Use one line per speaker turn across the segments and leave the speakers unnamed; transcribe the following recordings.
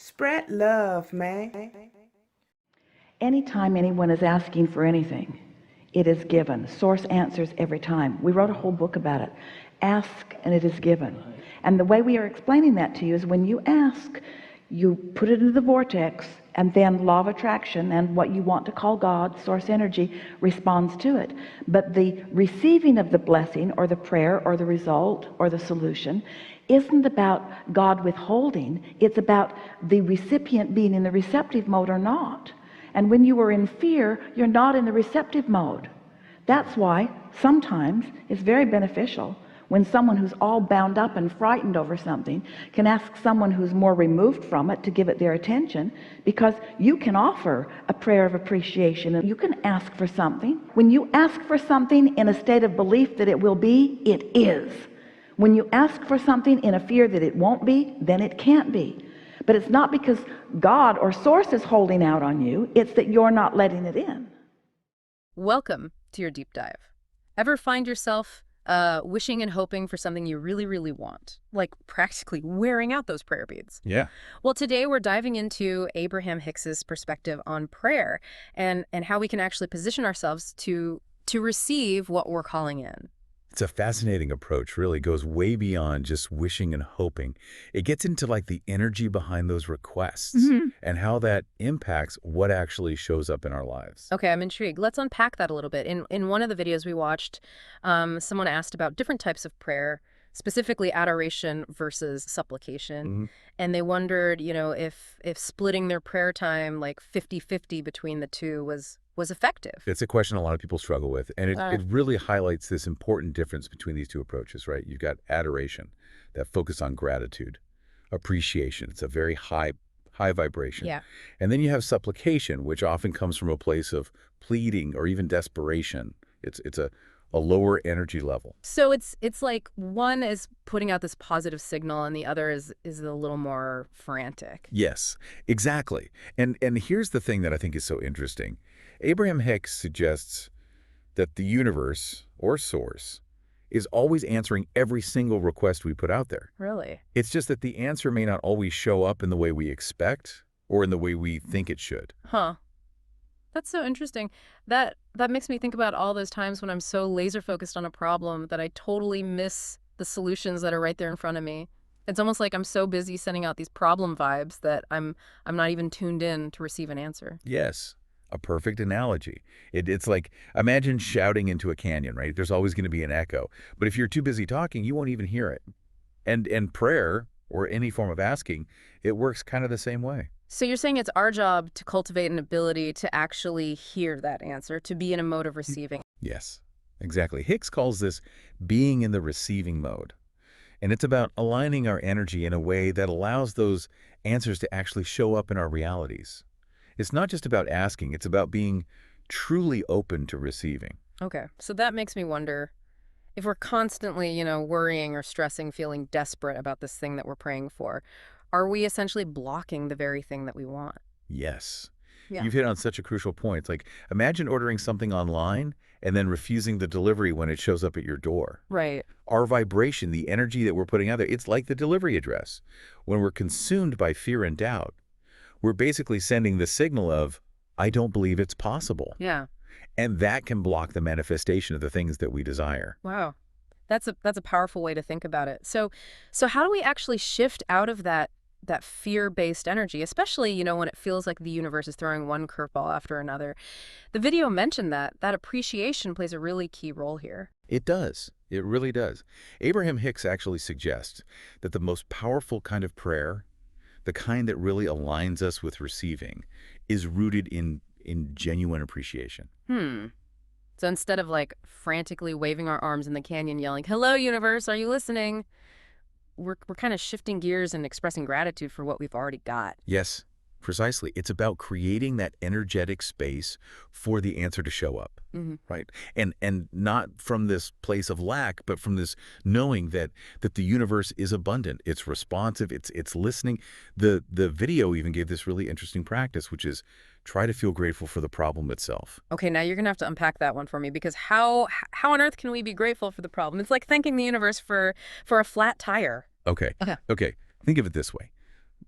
Spread love, man.
Anytime anyone is asking for anything, it is given. Source answers every time. We wrote a whole book about it. Ask and it is given. And the way we are explaining that to you is when you ask, you put it into the vortex, and then law of attraction and what you want to call God, source energy, responds to it. But the receiving of the blessing or the prayer or the result or the solution isn't about God withholding. It's about the recipient being in the receptive mode or not. And when you are in fear, you're not in the receptive mode. That's why sometimes it's very beneficial when someone who's all bound up and frightened over something can ask someone who's more removed from it to give it their attention, because you can offer a prayer of appreciation and you can ask for something. When you ask for something in a state of belief that it will be, it is. When you ask for something in a fear that it won't be, then it can't be. But it's not because God or source is holding out on you, it's that you're not letting it in.
Welcome to your deep dive. Ever find yourself wishing and hoping for something you really, really want, like practically wearing out those prayer beads?
Yeah.
Well, today we're diving into Abraham Hicks's perspective on prayer and how we can actually position ourselves to receive what we're calling in.
It's a fascinating approach, really goes way beyond just wishing and hoping. It gets into like the energy behind those requests and how that impacts what actually shows up in our lives.
Okay, I'm intrigued. Let's unpack that a little bit. In one of the videos we watched, someone asked about different types of prayer, specifically adoration versus supplication. And they wondered, if splitting their prayer time like 50-50 between the two was effective.
It's a question a lot of people struggle with, and it really highlights this important difference between these two approaches, right? You've got adoration, that focus on gratitude, appreciation. It's a very high vibration.
Yeah.
And then you have supplication, which often comes from a place of pleading or even desperation. It's a lower energy level.
So it's like one is putting out this positive signal and the other is a little more frantic.
Yes, exactly. And here's the thing that I think is so interesting. Abraham Hicks suggests that the universe, or source, is always answering every single request we put out there.
Really?
It's just that the answer may not always show up in the way we expect or in the way we think it should.
Huh. That's so interesting. That makes me think about all those times when I'm so laser focused on a problem that I totally miss the solutions that are right there in front of me. It's almost like I'm so busy sending out these problem vibes that I'm not even tuned in to receive an answer.
Yes, a perfect analogy. It's like, imagine shouting into a canyon, right? There's always going to be an echo. But if you're too busy talking, you won't even hear it. And prayer, or any form of asking, it works kind of the same way.
So you're saying it's our job to cultivate an ability to actually hear that answer, to be in a mode of receiving.
Yes, exactly. Hicks calls this being in the receiving mode. And it's about aligning our energy in a way that allows those answers to actually show up in our realities. It's not just about asking, it's about being truly open to receiving.
Okay, so that makes me wonder if we're constantly, worrying or stressing, feeling desperate about this thing that we're praying for, are we essentially blocking the very thing that we want?
Yes.
Yeah.
You've hit on such a crucial point. It's like, imagine ordering something online and then refusing the delivery when it shows up at your door.
Right.
Our vibration, the energy that we're putting out there, it's like the delivery address. When we're consumed by fear and doubt, we're basically sending the signal of, I don't believe it's possible.
Yeah.
And that can block the manifestation of the things that we desire.
Wow. That's a powerful way to think about it. So how do we actually shift out of that fear-based energy, especially, when it feels like the universe is throwing one curveball after another? The video mentioned that appreciation plays a really key role here.
It does. It really does. Abraham Hicks actually suggests that the most powerful kind of prayer, the kind that really aligns us with receiving, is rooted in genuine appreciation.
So instead of like frantically waving our arms in the canyon yelling, "Hello, universe, are you listening?" We're kind of shifting gears and expressing gratitude for what we've already got.
Yes, precisely. It's about creating that energetic space for the answer to show up, right? And not from this place of lack, but from this knowing that the universe is abundant. It's responsive. It's listening. The video even gave this really interesting practice, which is try to feel grateful for the problem itself.
Okay, now you're gonna have to unpack that one for me, because how on earth can we be grateful for the problem? It's like thanking the universe for a flat tire.
Okay. Think of it this way.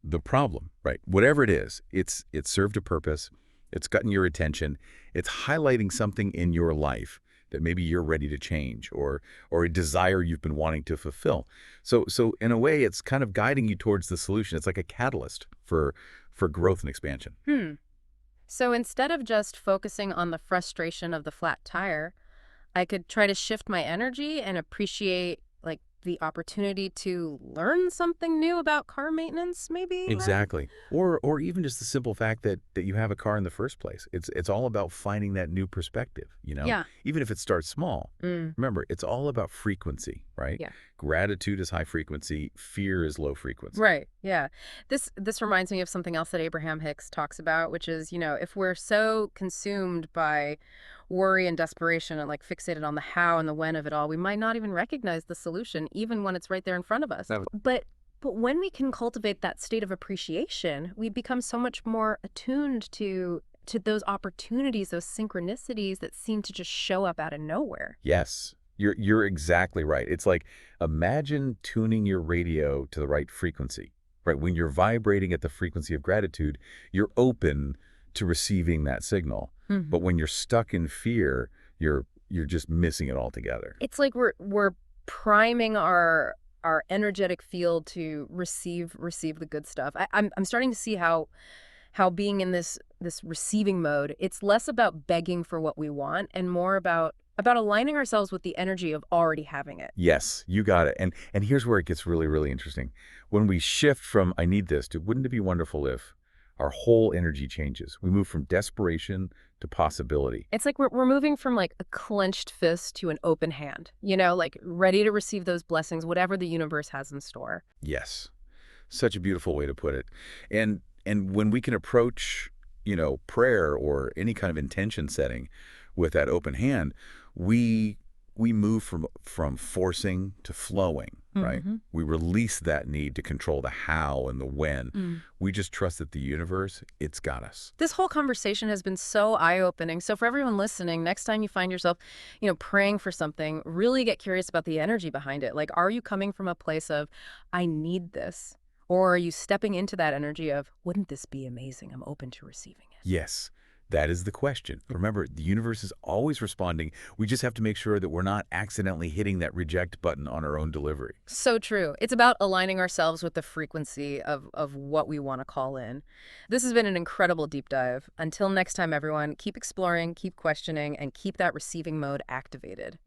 the problem, right? Whatever it is, it's served a purpose, it's gotten your attention, it's highlighting something in your life that maybe you're ready to change, or a desire you've been wanting to fulfill. So in a way, it's kind of guiding you towards the solution. It's like a catalyst for growth and expansion.
So instead of just focusing on the frustration of the flat tire, I could try to shift my energy and appreciate like the opportunity to learn something new about car maintenance, maybe?
Exactly. Or even just the simple fact that you have a car in the first place. It's all about finding that new perspective, you know?
Yeah.
Even if it starts small. Remember, it's all about frequency, right?
Yeah.
Gratitude is high frequency, fear is low frequency.
Right. Yeah. This reminds me of something else that Abraham Hicks talks about, which is, if we're so consumed by worry and desperation and like fixated on the how and the when of it all, we might not even recognize the solution, even when it's right there in front of us. But when we can cultivate that state of appreciation, we become so much more attuned to those opportunities, those synchronicities that seem to just show up out of nowhere.
Yes. You're exactly right. It's like, imagine tuning your radio to the right frequency, right? When you're vibrating at the frequency of gratitude, you're open to receiving that signal. But when you're stuck in fear, you're just missing it altogether.
It's like we're priming our energetic field to receive the good stuff. I'm starting to see how being in this receiving mode, it's less about begging for what we want and more about aligning ourselves with the energy of already having it.
Yes, you got it. And here's where it gets really, really interesting. When we shift from I need this to wouldn't it be wonderful if, our whole energy changes. We move from desperation to possibility.
It's like we're moving from like a clenched fist to an open hand, like ready to receive those blessings, whatever the universe has in store.
Yes. Such a beautiful way to put it. And when we can approach, prayer or any kind of intention setting with that open hand, we move from forcing to flowing, right? We release that need to control the how and the when. We just trust that the universe, it's got us.
This whole conversation has been so eye-opening. So for everyone listening, next time you find yourself, praying for something, really get curious about the energy behind it. Like, are you coming from a place of, I need this? Or are you stepping into that energy of, wouldn't this be amazing? I'm open to receiving it.
Yes. That is the question. Remember, the universe is always responding. We just have to make sure that we're not accidentally hitting that reject button on our own delivery.
So true. It's about aligning ourselves with the frequency of what we want to call in. This has been an incredible deep dive. Until next time, everyone, keep exploring, keep questioning, and keep that receiving mode activated.